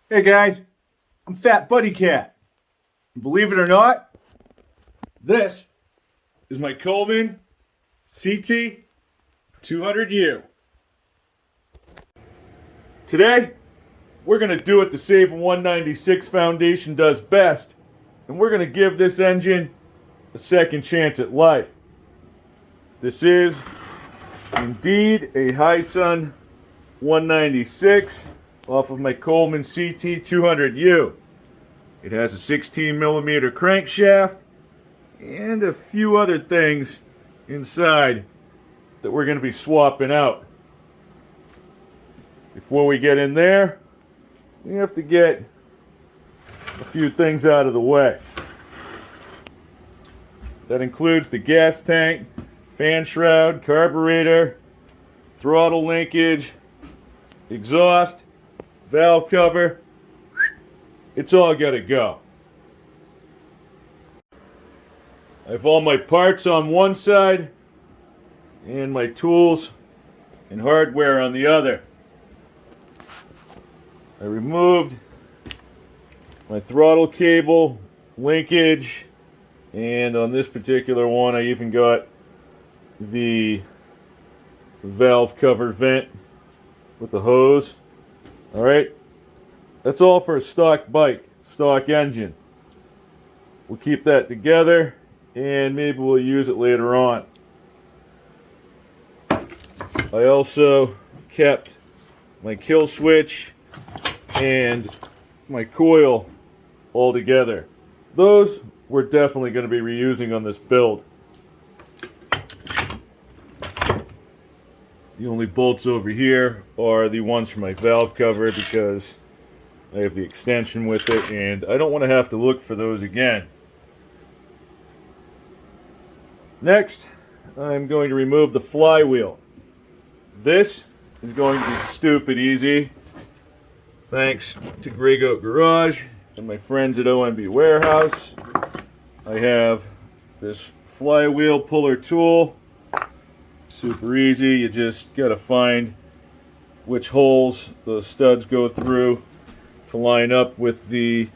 Hey guys, I'm FatBuddyCat. Believe it or not, this is my Coleman Ct200u. Today, we're going to do what the Save 196 Foundation does best, and we're going to give this engine a second chance at life. This is indeed a Hisun 196 off of my Coleman Ct200u. It has a 16mm crankshaft and a few other things inside that we're going to be swapping out. Before we get in there, we have to get a few things out of the way. That includes the gas tank, fan shroud, carburetor, throttle linkage, exhaust, valve cover. It's all got to go. I have all my parts on one side and my tools and hardware on the other. I removed my throttle cable, linkage, and on this particular one I even got the valve cover vent with the hose. Alright, that's all for a stock bike, stock engine. We'll keep that together and maybe we'll use it later on. I also kept my kill switch and my coil all together. Those we're definitely going to be reusing on this build. The only bolts over here are the ones for my valve cover because I have the extension with it and I don't want to have to look for those again. Next, I'm going to remove the flywheel. This is going to be stupid easy, thanks to Grey Goat Garage and my friends at OMB Warehouse. I have this flywheel puller tool. Super easy. You just got to find which holes the studs go through to line up with the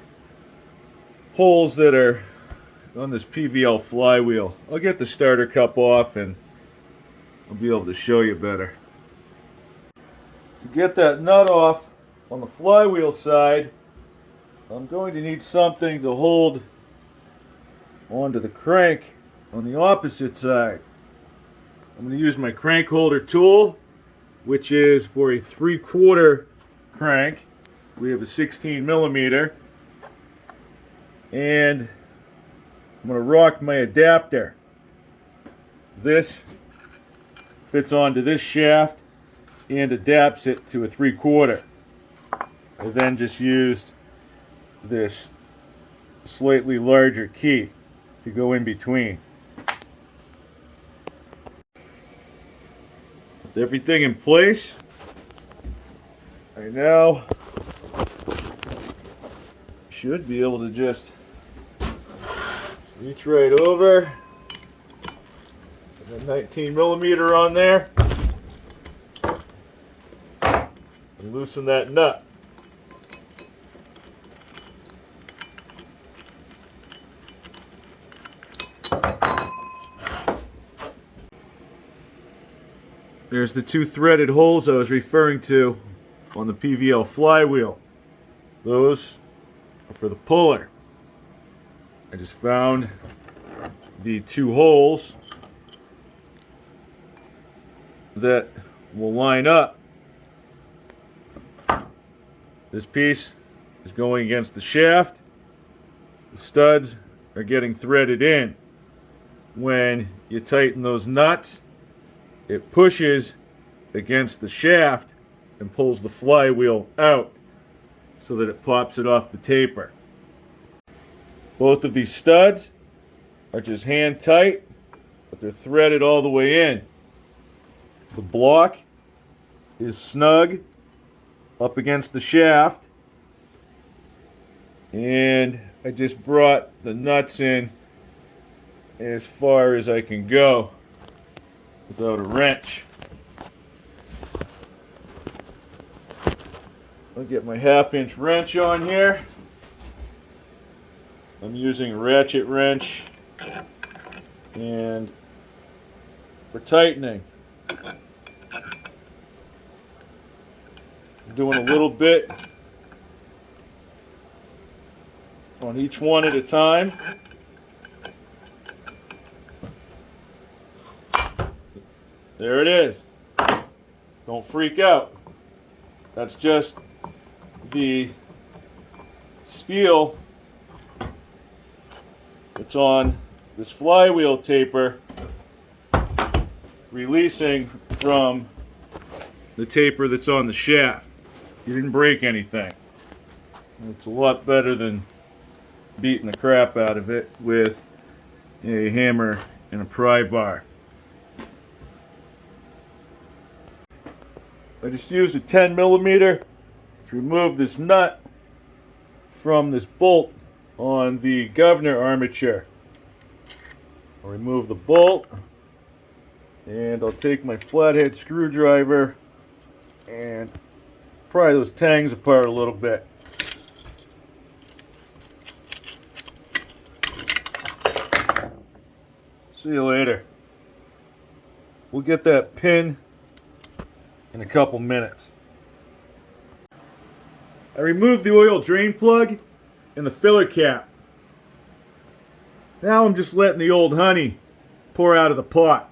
holes that are on this PVL flywheel. I'll get the starter cup off and I'll be able to show you better. To get that nut off on the flywheel side, I'm going to need something to hold onto the crank on the opposite side. I'm going to use my crank holder tool, which is for a 3/4 crank. We have a 16mm, and I'm going to rock my adapter. This fits onto this shaft and adapts it to a 3/4. I then just used this slightly larger key to go in between. With everything in place, I now should be able to just reach right over, put a 19mm on there, and loosen that nut. There's the two threaded holes I was referring to on the PVL flywheel. Those are for the puller. I just found the two holes that will line up. This piece is going against the shaft. The studs are getting threaded in. When you tighten those nuts, it pushes against the shaft and pulls the flywheel out so that it pops it off the taper. Both of these studs are just hand tight, but they're threaded all the way in. The block is snug up against the shaft, and I just brought the nuts in as far as I can go without a wrench. I'll get my 1/2-inch wrench on here. I'm using a ratchet wrench, and we're tightening. I'm doing a little bit on each one at a time. There it is. Don't freak out. That's just the steel that's on this flywheel taper releasing from the taper that's on the shaft. You didn't break anything. It's a lot better than beating the crap out of it with a hammer and a pry bar. I just used a 10mm to remove this nut from this bolt on the governor armature. I'll remove the bolt, and I'll take my flathead screwdriver and pry those tangs apart a little bit. See you later. We'll get that pin in a couple minutes. I removed the oil drain plug and the filler cap. Now I'm just letting the old honey pour out of the pot.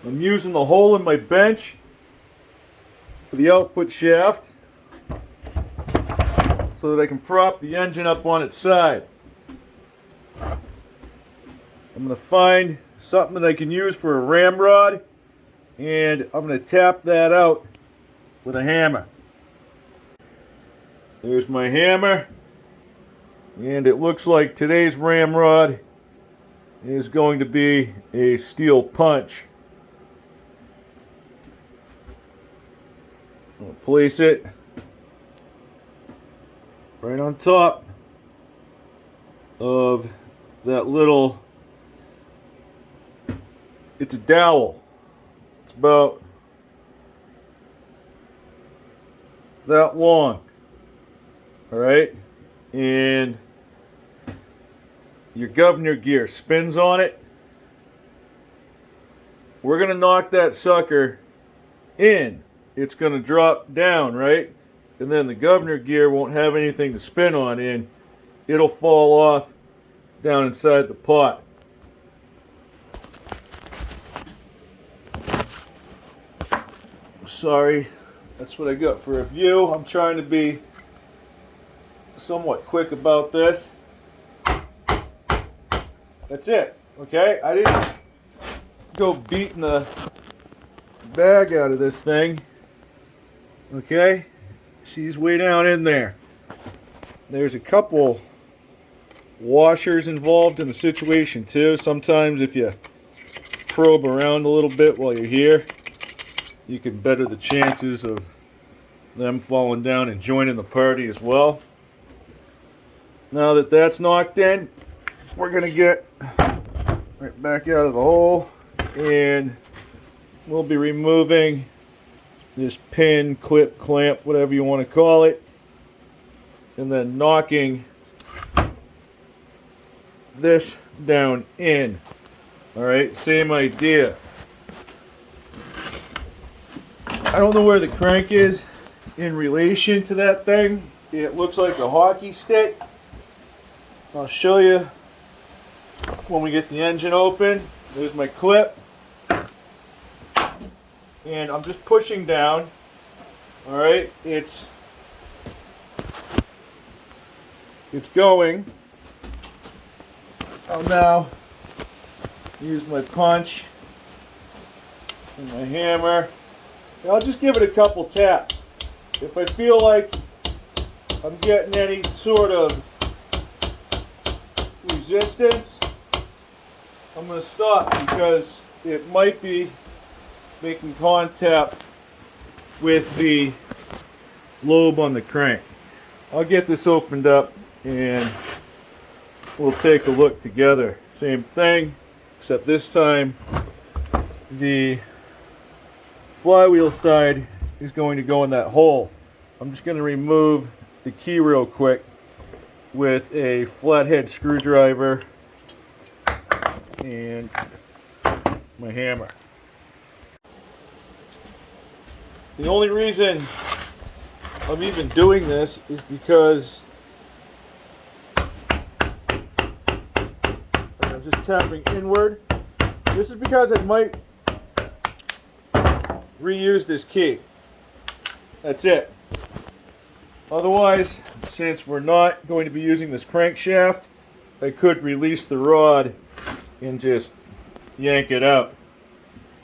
I'm using the hole in my bench for the output shaft so that I can prop the engine up on its side. I'm going to find something that I can use for a ramrod, and I'm going to tap that out with a hammer. There's my hammer, and it looks like today's ramrod is going to be a steel punch. I'll place it right on top of that little, it's a dowel. It's about that long. Alright? And your governor gear spins on it. We're going to knock that sucker in. It's going to drop down, right? And then the governor gear won't have anything to spin on, and it'll fall off down inside the pot. Sorry, that's what I got for a view. I'm trying to be somewhat quick about this. That's it, okay? I didn't go beating the bag out of this thing. Okay, she's way down in there. There's a couple washers involved in the situation too. Sometimes if you probe around a little bit while you're here, you can better the chances of them falling down and joining the party as well. Now that that's knocked in, we're going to get right back out of the hole, and we'll be removing this pin, clip, clamp, whatever you want to call it, and then knocking this down in. Alright, same idea. I don't know where the crank is in relation to that thing. It looks like a hockey stick. I'll show you when we get the engine open. There's my clip. And I'm just pushing down. Alright, it's going. I'll now use my punch and my hammer. And I'll just give it a couple taps. If I feel like I'm getting any sort of resistance, I'm going to stop, because it might be making contact with the lobe on the crank. I'll get this opened up and we'll take a look together. Same thing, except this time the flywheel side is going to go in that hole. I'm just going to remove the key real quick with a flathead screwdriver and my hammer. The only reason I'm even doing this is because I'm just tapping inward. This is because I might reuse this key. That's it. Otherwise, since we're not going to be using this crankshaft, I could release the rod and just yank it out.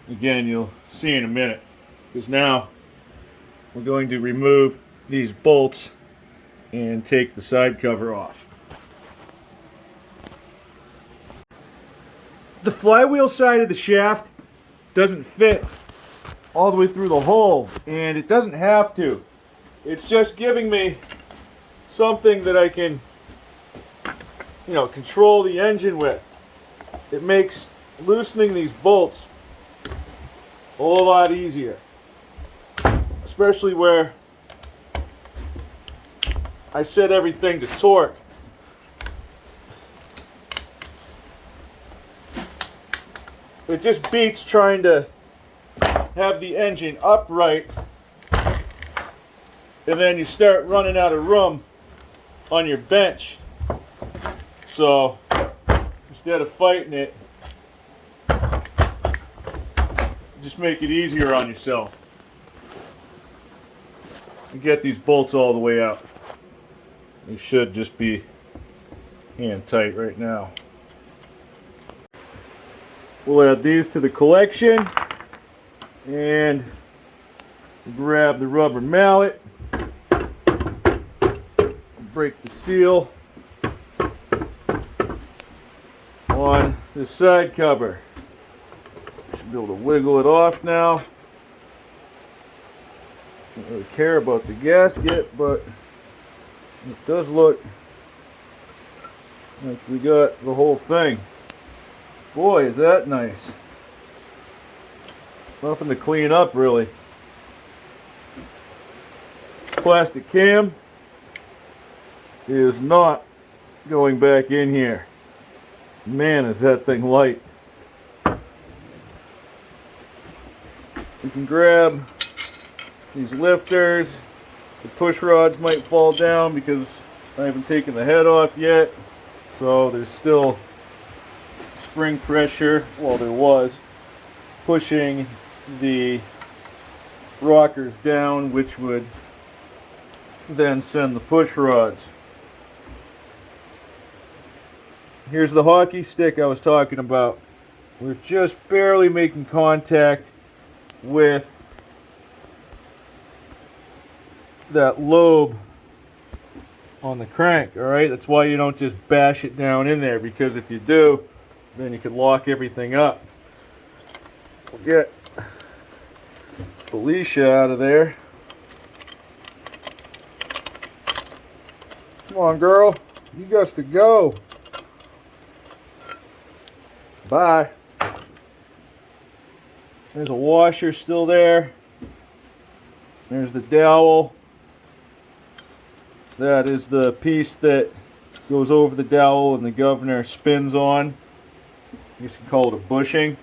Again, you'll see in a minute. Because now we're going to remove these bolts and take the side cover off. The flywheel side of the shaft doesn't fit all the way through the hole, and it doesn't have to. It's just giving me something that I can, control the engine with. It makes loosening these bolts a whole lot easier, especially where I set everything to torque. It just beats trying to have the engine upright and then you start running out of room on your bench. So instead of fighting it, just make it easier on yourself. And get these bolts all the way out. They should just be hand tight right now. We'll add these to the collection and grab the rubber mallet, break the seal on this side cover. Should be able to wiggle it off now. Don't really care about the gasket, but it does look like we got the whole thing. Boy, is that nice. Nothing to clean up, really. Plastic cam is not going back in here. Man, is that thing light. You can grab these lifters. The push rods might fall down because I haven't taken the head off yet. So there's still spring pressure, well there was, pushing the rockers down, which would then send the push rods. Here's the hockey stick I was talking about. We're just barely making contact with that lobe on the crank, alright? That's why you don't just bash it down in there, because if you do, then you could lock everything up. We'll get Felicia out of there. Come on, girl. You got to go. Bye. There's a washer still there. There's the dowel. That is the piece that goes over the dowel and the governor spins on. You can call it a bushing.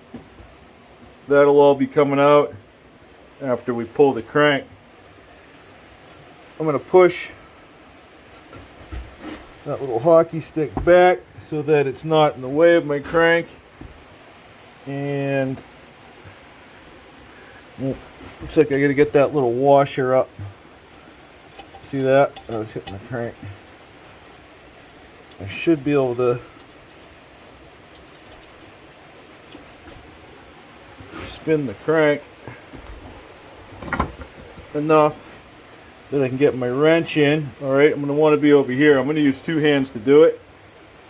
That'll all be coming out after we pull the crank. I'm going to push that little hockey stick back so that it's not in the way of my crank. And looks like I got to get that little washer up. See that? I was hitting the crank. I should be able to spin the crank enough that I can get my wrench in. Alright, I'm going to want to be over here. I'm going to use two hands to do it.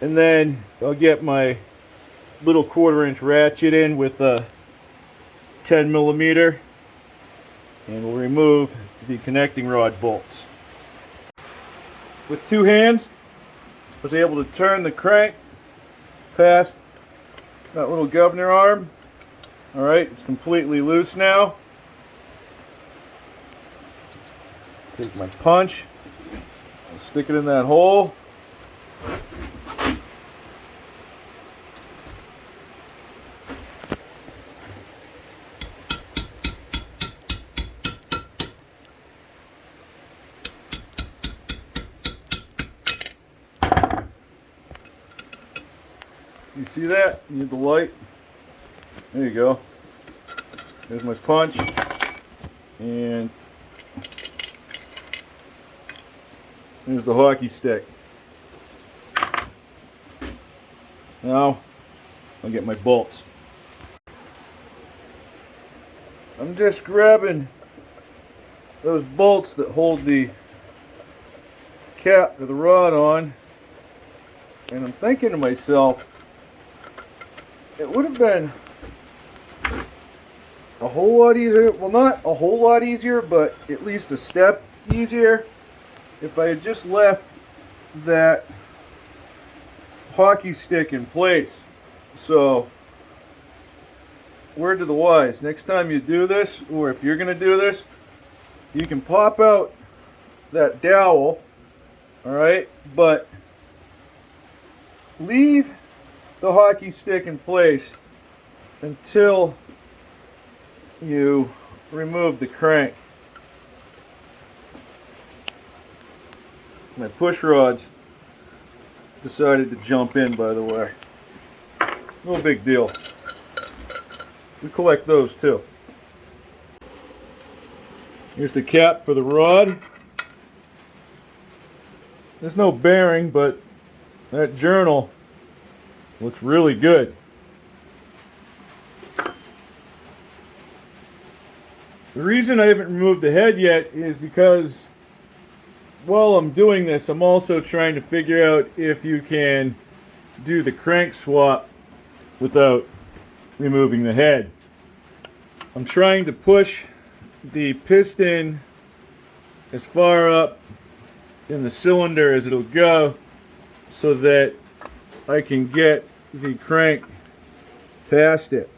And then I'll get my little 1/4-inch ratchet in with a 10mm, and we'll remove the connecting rod bolts. With two hands, I was able to turn the crank past that little governor arm. Alright, it's completely loose now. Take my punch and stick it in that hole. You see that? You need the light. There you go. There's my punch. And there's the hockey stick. Now I'll get my bolts. I'm just grabbing those bolts that hold the cap to the rod on, and I'm thinking to myself, it would have been a whole lot easier, well, not a whole lot easier, but at least a step easier if I had just left that hockey stick in place. So, word to the wise, next time you do this, or if you're going to do this, you can pop out that dowel, alright, but leave the hockey stick in place until you remove the crank. My push rods decided to jump in, by the way. No big deal. We collect those too. Here's the cap for the rod. There's no bearing, but that journal looks really good. The reason I haven't removed the head yet is because while I'm doing this, I'm also trying to figure out if you can do the crank swap without removing the head. I'm trying to push the piston as far up in the cylinder as it'll go so that I can get the crank past it.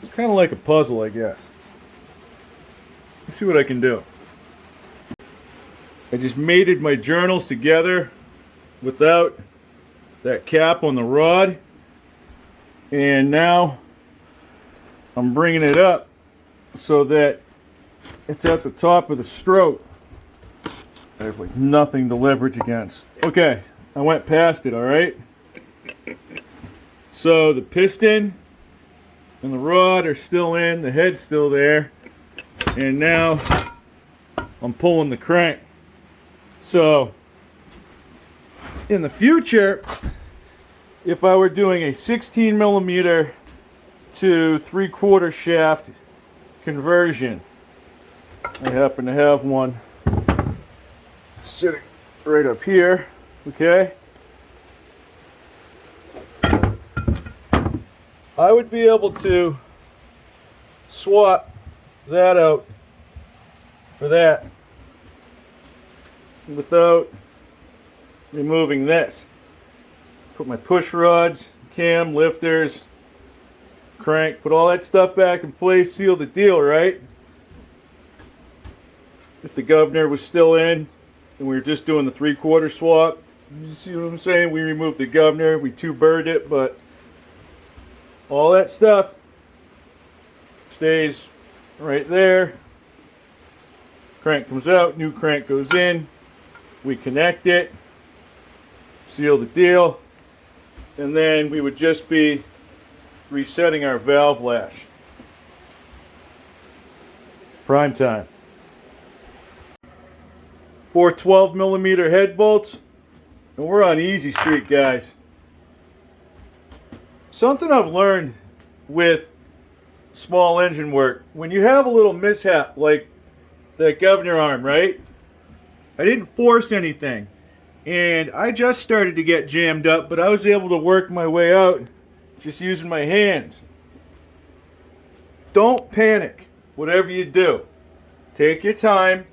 It's kind of like a puzzle, I guess. Let's see what I can do. I just mated my journals together without that cap on the rod, and now I'm bringing it up so that it's at the top of the stroke. I have like nothing to leverage against. Okay, I went past it, alright? So the piston and the rod are still in, the head's still there, and now I'm pulling the crank. So in the future, if I were doing a 16mm to 3/4 shaft conversion, I happen to have one sitting right up here, okay? I would be able to swap that out for that without removing this. Put my push rods, cam, lifters, crank, put all that stuff back in place, seal the deal, right? If the governor was still in and we were just doing the 3/4 swap, you see what I'm saying? We removed the governor, we two-birded it, but all that stuff stays right there. Crank comes out, new crank goes in, we connect it, seal the deal, and then we would just be resetting our valve lash. Prime time. 4 12mm head bolts, and we're on easy street, guys. Something I've learned with small engine work, when you have a little mishap like that governor arm, right? I didn't force anything, and I just started to get jammed up, but I was able to work my way out just using my hands. Don't panic, whatever you do. Take your time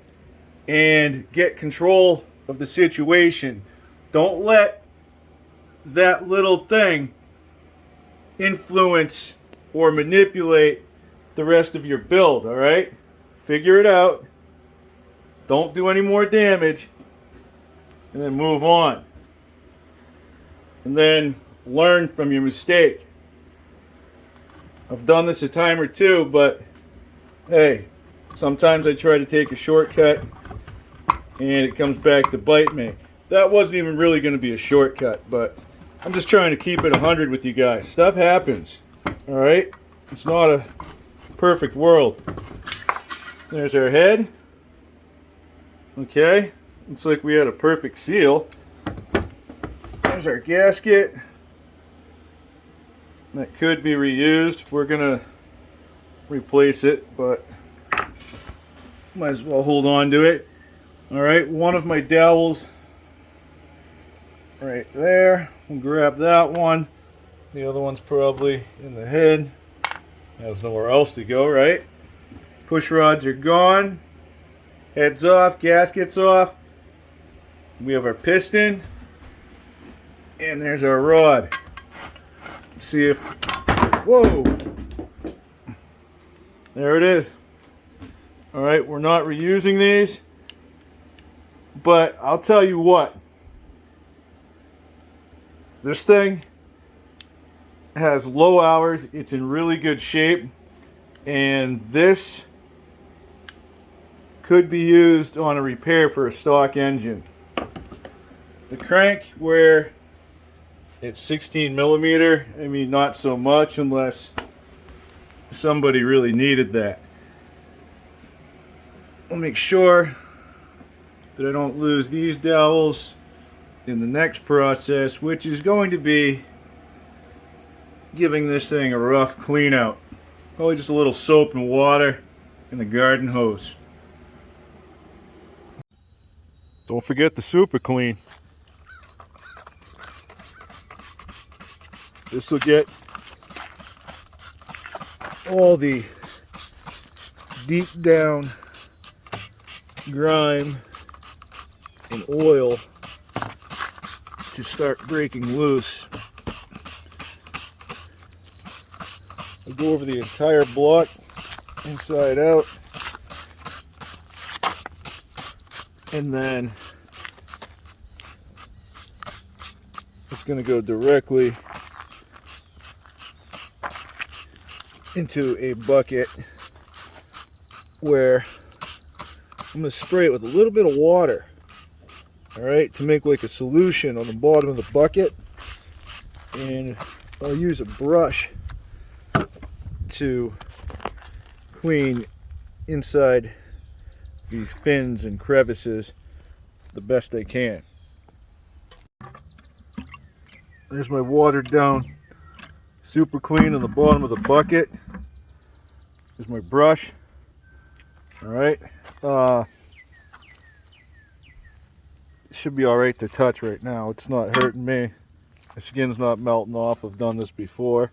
and get control of the situation. Don't let that little thing influence or manipulate the rest of your build, all right? Figure it out. Don't do any more damage. And then move on. And then learn from your mistake. I've done this a time or two, but hey, sometimes I try to take a shortcut and it comes back to bite me. That wasn't even really going to be a shortcut, but I'm just trying to keep it 100 with you guys. Stuff happens, all right? It's not a perfect world. There's our head. Okay, looks like we had a perfect seal. There's our gasket. That could be reused. We're gonna replace it, but might as well hold on to it. All right, one of my dowels right there. We'll grab that one. The other one's probably in the head. Has nowhere else to go, right? Push rods are gone. Head's off, gasket's off. We have our piston. And there's our rod. Let's see if, whoa. There it is. All right, we're not reusing these. But I'll tell you what. This thing has low hours. It's in really good shape. And this could be used on a repair for a stock engine. The crank, where it's 16 millimeter, I mean, not so much unless somebody really needed that. I'll make sure that I don't lose these dowels in the next process, which is going to be giving this thing a rough clean out. Probably just a little soap and water and the garden hose. Don't forget the super clean. This will get all the deep down grime and oil to start breaking loose. I'll go over the entire block inside out, and then it's going to go directly into a bucket where I'm going to spray it with a little bit of water, alright, to make like a solution on the bottom of the bucket. And I'll use a brush to clean inside these fins and crevices the best I can. There's my watered down super clean on the bottom of the bucket. There's my brush. Alright. It should be alright to touch right now. It's not hurting me. The skin's not melting off. I've done this before.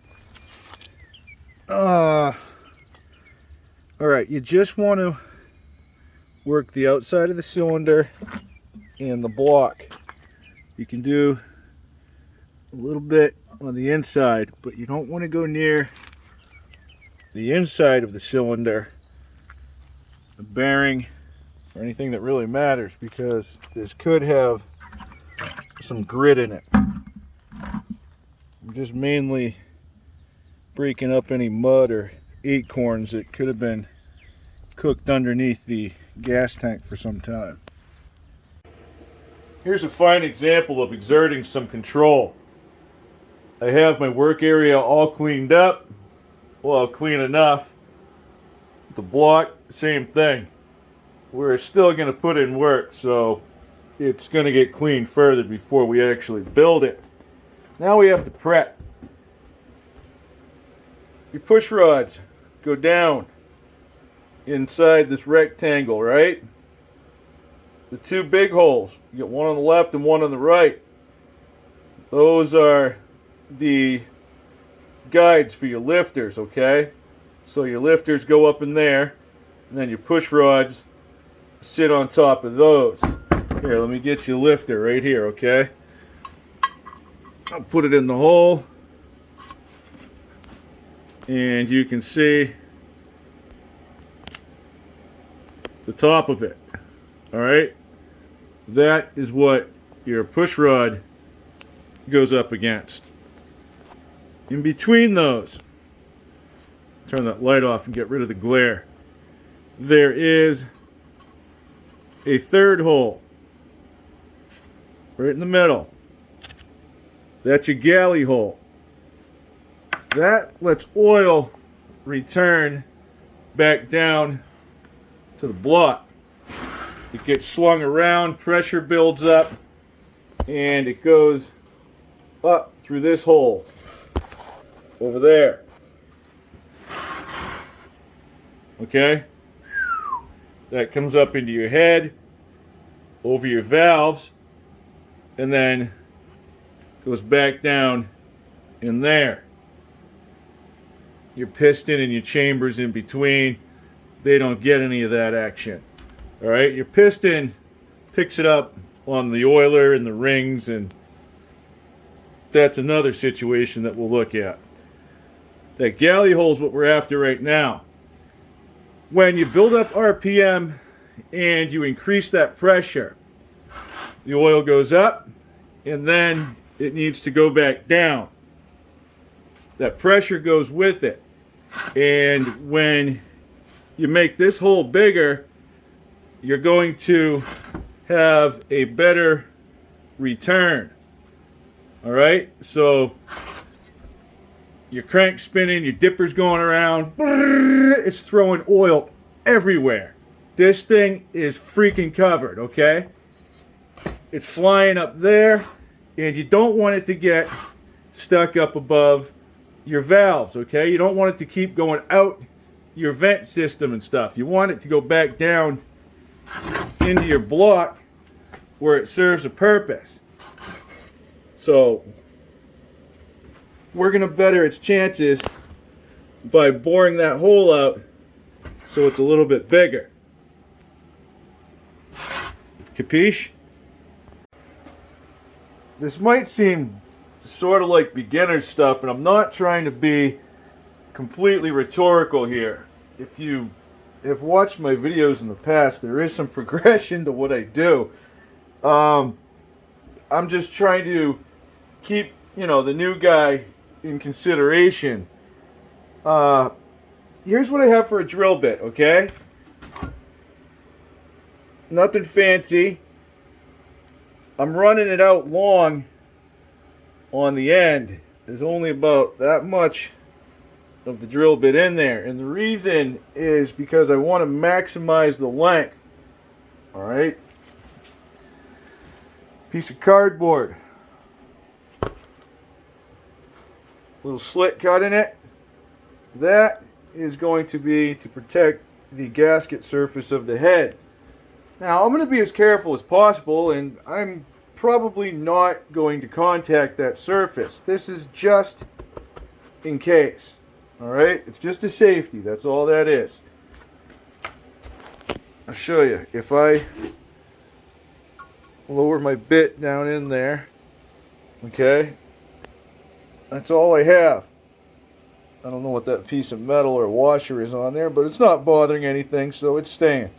Alright, you just want to work the outside of the cylinder and the block. You can do a little bit on the inside, but you don't want to go near the inside of the cylinder, the bearing, or anything that really matters, because this could have some grit in it. I'm just mainly breaking up any mud or acorns that could have been cooked underneath the gas tank for some time. Here's a fine example of exerting some control. I have my work area all cleaned up. Well, clean enough. The block, same thing. We're still going to put in work, so it's going to get cleaned further before we actually build it. Now we have to prep. Your push rods go down inside this rectangle, right? The two big holes, you get one on the left and one on the right. Those are the guides for your lifters, okay? So your lifters go up in there, and then your push rods sit on top of those. Here, let me get you a lifter right here, okay? I'll put it in the hole, and you can see the top of it. All right, that is what your push rod goes up against. In between those, turn that light off and get rid of the glare, there is a third hole right in the middle. That's your galley hole. That lets oil return back down to the block. It gets slung around, pressure builds up, and it goes up through this hole over there. Okay? That comes up into your head, over your valves, and then goes back down in there. Your piston and your chambers in between, they don't get any of that action. All right, your piston picks it up on the oiler and the rings, and that's another situation that we'll look at. That galley hole is what we're after right now. When you build up RPM and you increase that pressure, the oil goes up and then it needs to go back down. That pressure goes with it. And when you make this hole bigger, you're going to have a better return. All right, so your crank spinning, your dipper's going around, it's throwing oil everywhere. This thing is freaking covered, okay? It's flying up there, and you don't want it to get stuck up above your valves, okay? You don't want it to keep going out your vent system and stuff. You want it to go back down into your block where it serves a purpose. So we're going to better its chances by boring that hole out so it's a little bit bigger. Capiche? This might seem sort of like beginner stuff, and I'm not trying to be completely rhetorical here. If you have watched my videos in the past, there is some progression to what I do. I'm just trying to keep, the new guy in consideration. Here's what I have for a drill bit, okay? Nothing fancy. I'm running it out long on the end. There's only about that much of the drill bit in there, and the reason is because I want to maximize the length. All right, piece of cardboard, little slit cut in it. That is going to be to protect the gasket surface of the head. Now I'm going to be as careful as possible, and I'm probably not going to contact that surface. This is just in case. Alright, it's just a safety, that's all that is. I'll show you. If I lower my bit down in there, okay, that's all I have. I don't know what that piece of metal or washer is on there, but it's not bothering anything, so it's staying.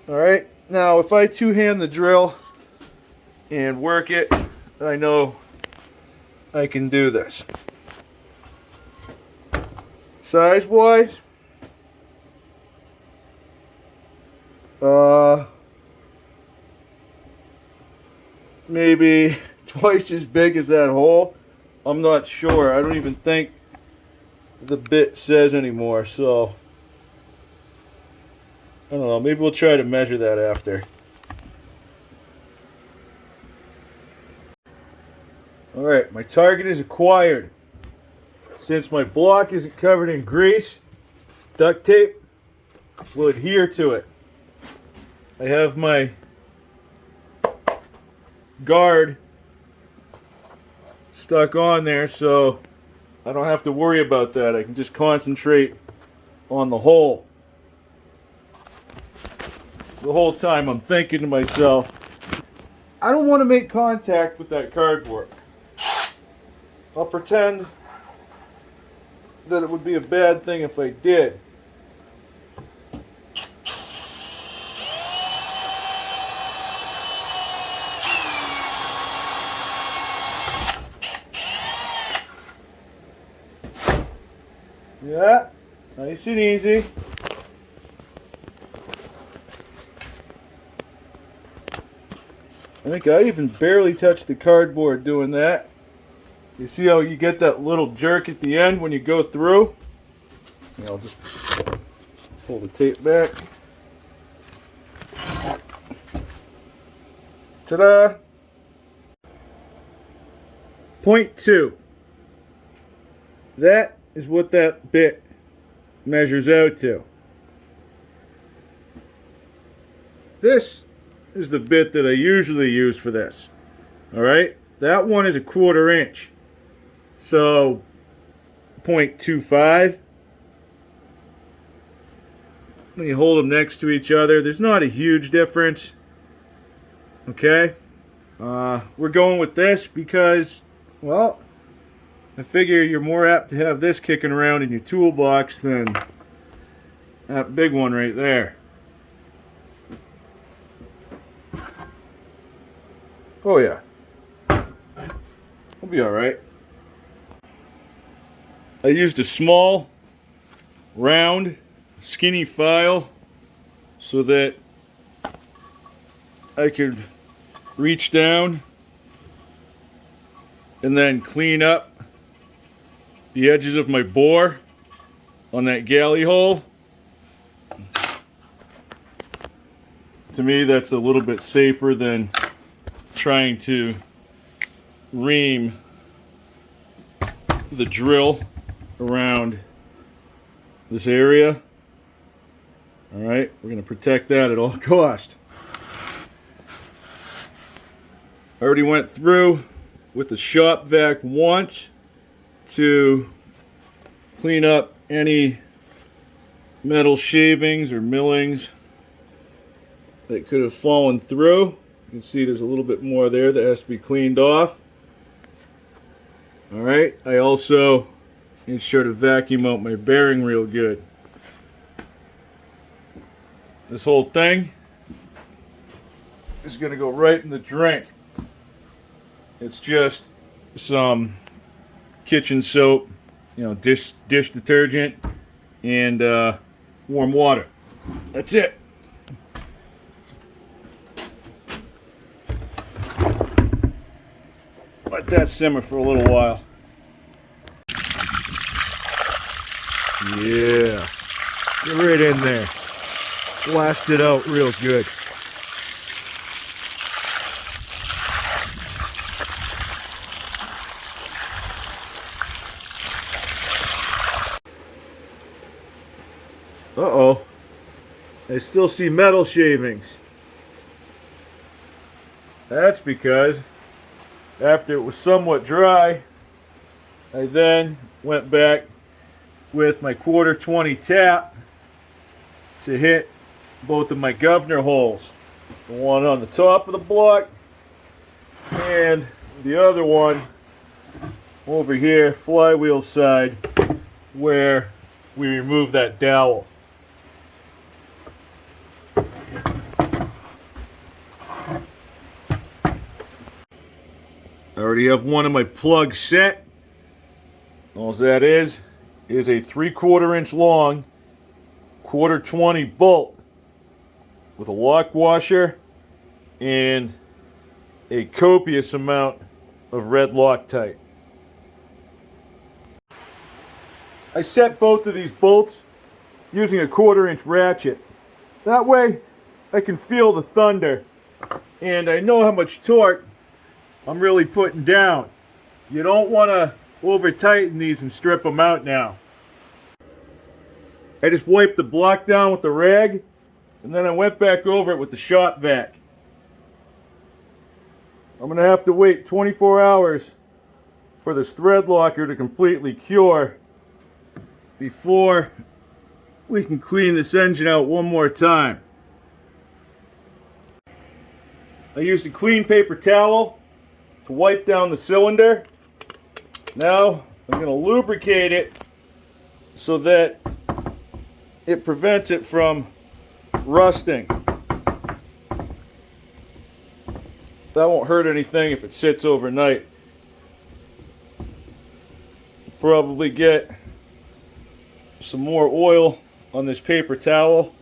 Alright, now if I two-hand the drill and work it, I know I can do this. Size-wise, maybe twice as big as that hole. I'm not sure. I don't even think the bit says anymore, so I don't know. Maybe we'll try to measure that after. Alright, my target is acquired. Since my block isn't covered in grease, duct tape will adhere to it. I have my guard stuck on there, so I don't have to worry about that. I can just concentrate on the hole. The whole time I'm thinking to myself, I don't want to make contact with that cardboard. I'll pretend that it would be a bad thing if I did. that. Nice and easy. I think I even barely touched the cardboard doing that. You see how you get that little jerk at the end when you go through? And I'll just pull the tape back. Ta-da! Point 2. That is what that bit measures out to. This is the bit that I usually use for this. Alright? That one is a 1/4 inch. So 0.25. When you hold them next to each other, there's not a huge difference. Okay? We're going with this because, well, I figure you're more apt to have this kicking around in your toolbox than that big one right there. Oh yeah. We'll be alright. I used a small, round, skinny file so that I could reach down and then clean up the edges of my bore on that galley hole. To me, that's a little bit safer than trying to ream the drill around this area. Alright, we're going to protect that at all cost. I already went through with the shop vac once to clean up any metal shavings or millings that could have fallen through. You can see there's a little bit more there that has to be cleaned off. Alright, I also made sure to vacuum out my bearing real good. This whole thing is going to go right in the drink. It's just some kitchen soap, you know, dish detergent, and warm water. That's it. Let that simmer for a little while. Yeah, get right in there. Blast it out real good. Uh-oh. I still see metal shavings. That's because after it was somewhat dry, I then went back with my 1/4 tap to hit both of my governor holes. The one on the top of the block and the other one over here, flywheel side, where we remove that dowel. I already have one of my plugs set. All that is a 3/4 inch long 1/4 bolt with a lock washer and a copious amount of red Loctite. I set both of these bolts using a 1/4 inch ratchet. That way I can feel the thunder and I know how much torque I'm really putting down. You don't want to over tighten these and strip them out now. I just wiped the block down with the rag and then I went back over it with the shop vac. I'm going to have to wait 24 hours for this thread locker to completely cure before we can clean this engine out one more time. I used a clean paper towel to wipe down the cylinder. Now I'm going to lubricate it so that it prevents it from rusting. That won't hurt anything if it sits overnight. Probably get some more oil on this paper towel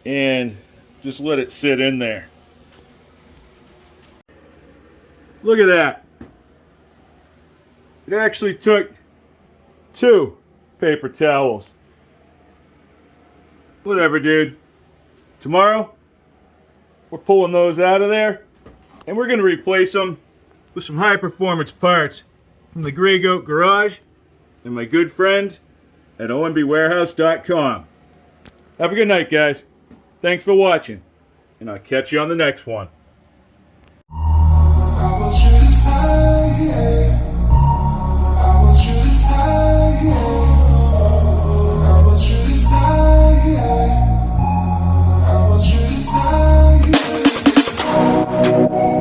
and just let it sit in there. Look at that. It actually took 2 paper towels. Whatever, dude. Tomorrow, we're pulling those out of there and we're going to replace them with some high performance parts from the Gray Goat Garage and my good friends at OMBWarehouse.com. Have a good night, guys. Thanks for watching, and I'll catch you on the next one. I want you to stay. I want you to stay. I want you to stay. I want you to stay.